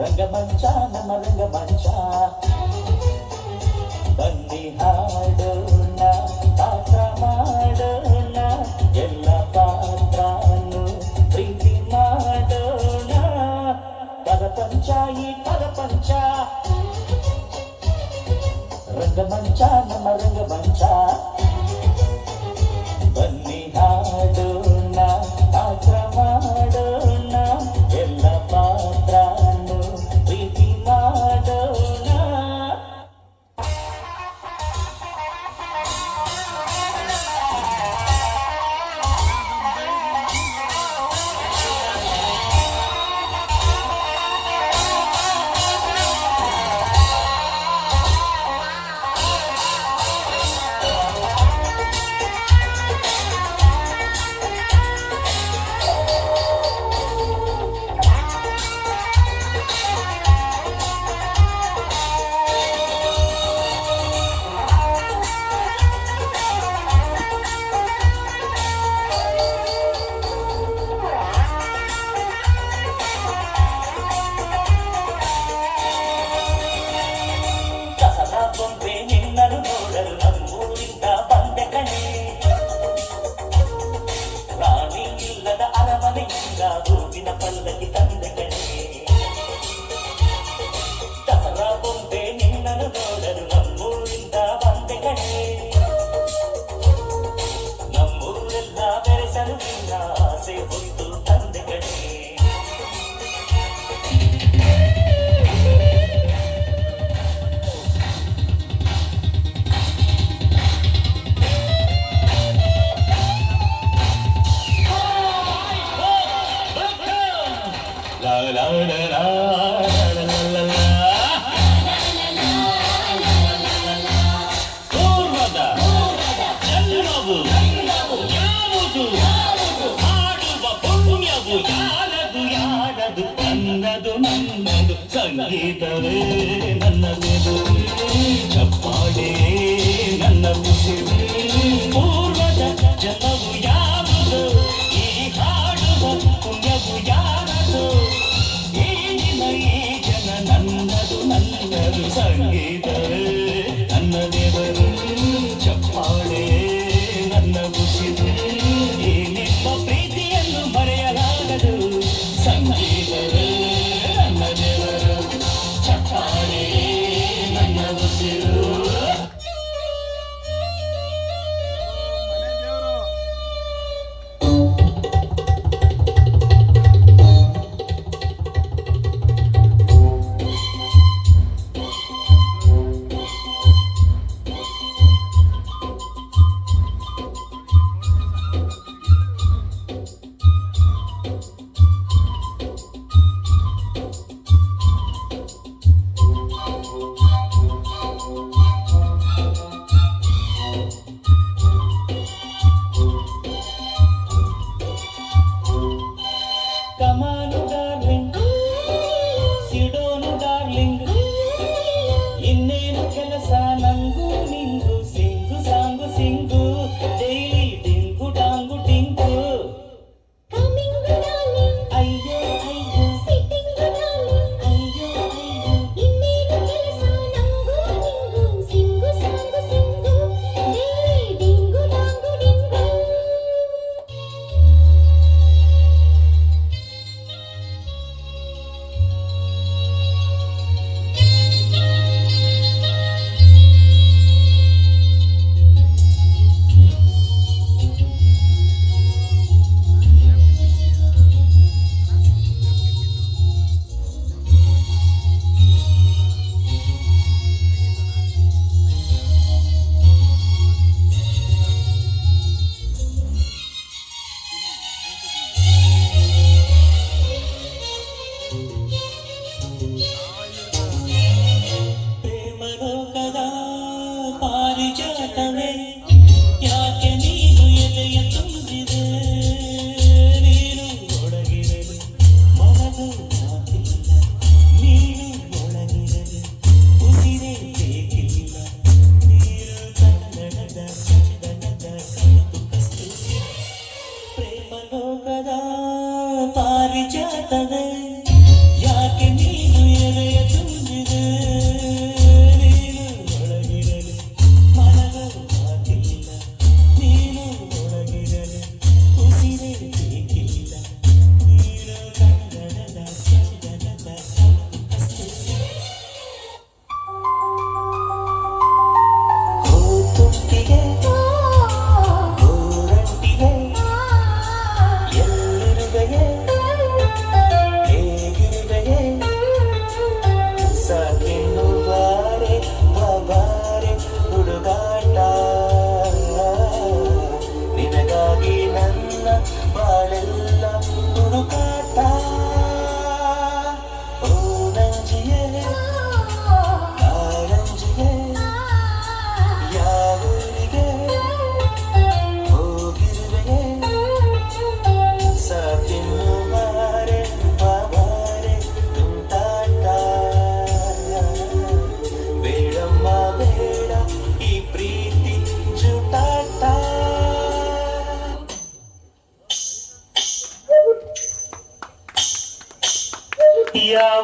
ರಂಗಮಂಚ ನಮ್ಮ ರಂಗಮಂಚ ಬನ್ನಿ ಹಾಡೋಣ ಪಾತ್ರ ಮಾಡೋಣ ಎಲ್ಲ ಪಾತ್ರನು ಪ್ರೀತಿ ಮಾಡೋಣ ಪರಪಂಚ ಈ ಪರಪಂಚ ರಂಗಮಂಚ ನಮ್ಮ ರಂಗಮಂಚ ಬನ್ನಿ ಹಾಡೋಣ ಪಾತ್ರ ಮಾಡೋಣ ಎಲ್ಲ ಪಾತ್ರನು ಪ್ರೀತಿ ಮಾಡೋಣ. ಹೂವಿನ ಪಲ್ಲಕ್ಕಿ ತಂದೆ ಕಣೆ ದಸರಾ ಬೊಂಬೆ ನಿನ್ನನ್ನು ನೋಡಲು ನಮ್ಮೂರಿಂದ ಬಂದೆ ಕಣೆ ನಮ್ಮೂರೆಲ್ಲ ಬೆರೆಸಲು ನಿನ್ನ ಆಸೆ ಹೊತ್ತು ತಂದೆ ಕಣೆ. La la la la la la la ಪೂರ್ವದ ಜನ್ಮವು ಯಾವುದು ಮಾಡುವ ಪುಣ್ಯವು ಯಾರದು ಯಾರದು ನನ್ನದು ನನ್ನದು ಸಂಗೀತವೇ ನನ್ನ ಮೆದುಳು ಚಪ್ಪಾಳೆ ನನ್ನ ಉಸಿರು ಪೂರ್ವದ ಜನ್ಮವು ಯಾವುದು ಈ ಹಾಡುವ ಪುಣ್ಯವು ಯಾರದು ನನ್ನದು ನನ್ನದು ಸಂಗೀತವೇ ನನ್ನ ದೇವರು ಚಪ್ಪಾಳೆ ನನ್ನ ಉಸಿರು ಈ ನಿಮ್ಮ ಪ್ರೀತಿಯನ್ನು ಮರೆಯಲಾಗದು ಸಂಗೀತವೇ ನನ್ನ ದೇವರು ಚಪ್ಪಾಳೆ ನನ್ನ ಉಸಿರು.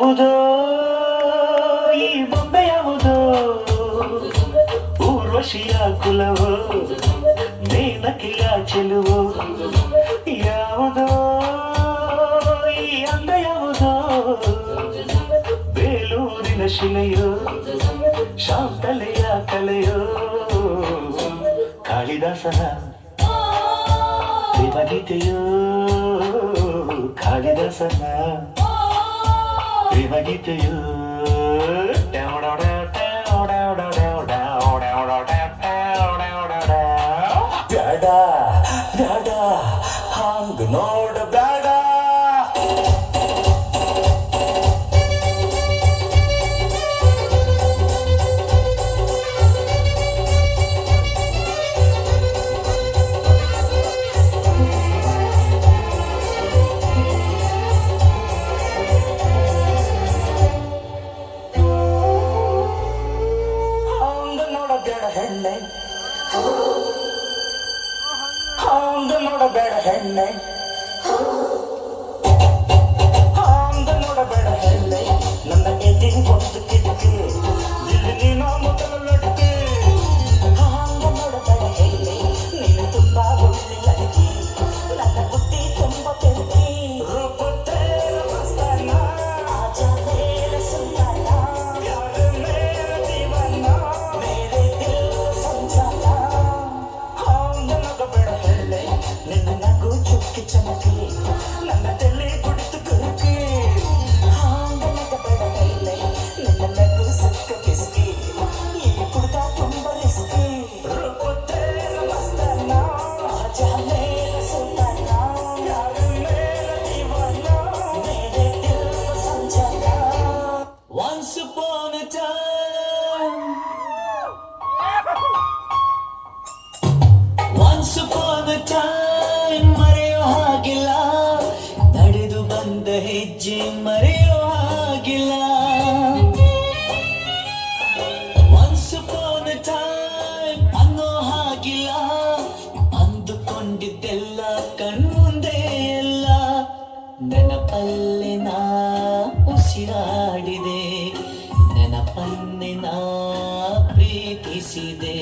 ಯಾವುದೋ ಈ ಬೊಂಬೆ ಯಾವುದೋ ಊರ್ವಶಿಯ ಕುಲವೋ ಮೇನಕೆಯ ಚೆಲುವೋ ಯಾವುದೋ ಈ ಅಂದ ಯಾವುದೋ ಬೇಲೂರಿನ ಶಿಲೆಯೋ ಶಾಂತಲೆಯ ಕಲೆಯೋ ಕಾಳಿದಾಸನ ಪ್ರೇಮಗೀತೆಯೋ ಕಾಳಿದಾಸನ ಪ್ರೇಮಗೀತೆಯೋ ಬ್ಯಾಡ ಬ್ಯಾಡ ಹಂಗ ನೋಡ ಬ್ಯಾಡ ಹೆಣ್ಣೆ ಹಾಂಗ ನೋಡಬೇಡ ಹೆಣ್ಣೆ ಹಾಂಗ ನೋಡಬೇಡ ಹೆಣ್ಣೆ ನನ್ನ ಎದೆ ಒಂದು ಕಿಟಕಿ ಇಲ್ಲಿ ನೀನು ಮೊದಲ ಲಡ್ಕೆ ಹಾಂಗ ನೋಡಬೇಡ ಹೆಣ್ಣೆ ನೀನು ತುಂಬಾ ಒಳ್ಳೆ ಲಡ್ಕಿ ನನ್ನ ಬುದ್ಧಿ ತುಂಬ ತೆರಕಿ ರೂಪತ್ತೆ ಮಸ್ತಾನ ಆಜ ಮೇರ ಸುಲ್ತಾನ ಯಾರ ಮೇರ ದೀವಾನ ಮೇರೆ ದಿಲ್ ಸಂಜಾನ ಹಾಂಗ ನೋಡಬೇಡ ಹೆಣ್ಣೆ ನಿನ್ನ ನಗು ಚುಕ್ಕಿ ಚಮಕಿ ನನ್ನ ತಲೆ ಕುಡಿತು ಕುರುಕಿ ಹಾಂಗ ನೋಡಬೇಡ ಹೆಣ್ಣೆ ನಿನ್ನ ನಗು ಸಕ್ಕ ಕಿಸ್ಕಿ ಈ ಕುಡ್ದ ತುಂಬ ರಿಸ್ಕಿ ರೂಪತ್ತೆ ಮಸ್ತಾನ ಆಜ ಮೇರ ಸುಲ್ತಾನ ಯಾರ ಮೇರ ದೀವಾನ ಮೇರೆ ದಿಲ್ ಸಂಜಾನ Once upon a time Once upon a time ಮರೆಯೋ ಹಾಗಿಲ್ಲ ನಡೆದು ಬಂದ ಹೆಜ್ಜೆ ಮರೆಯೋ ಹಾಗಿಲ್ಲ Once upon a time ಅನ್ನೋ ಹಾಗಿಲ್ಲ ಅಂದುಕೊಂಡಿದ್ದೆಲ್ಲ ಕಣ್ಮುಂದೆ ಎಲ್ಲ ನೆನಪಲ್ಲಿ ನಾ ಉಸಿರಾಡಿದೆ ನೆನಪನ್ನೇ ನಾ ಪ್ರೀತಿಸಿದೆ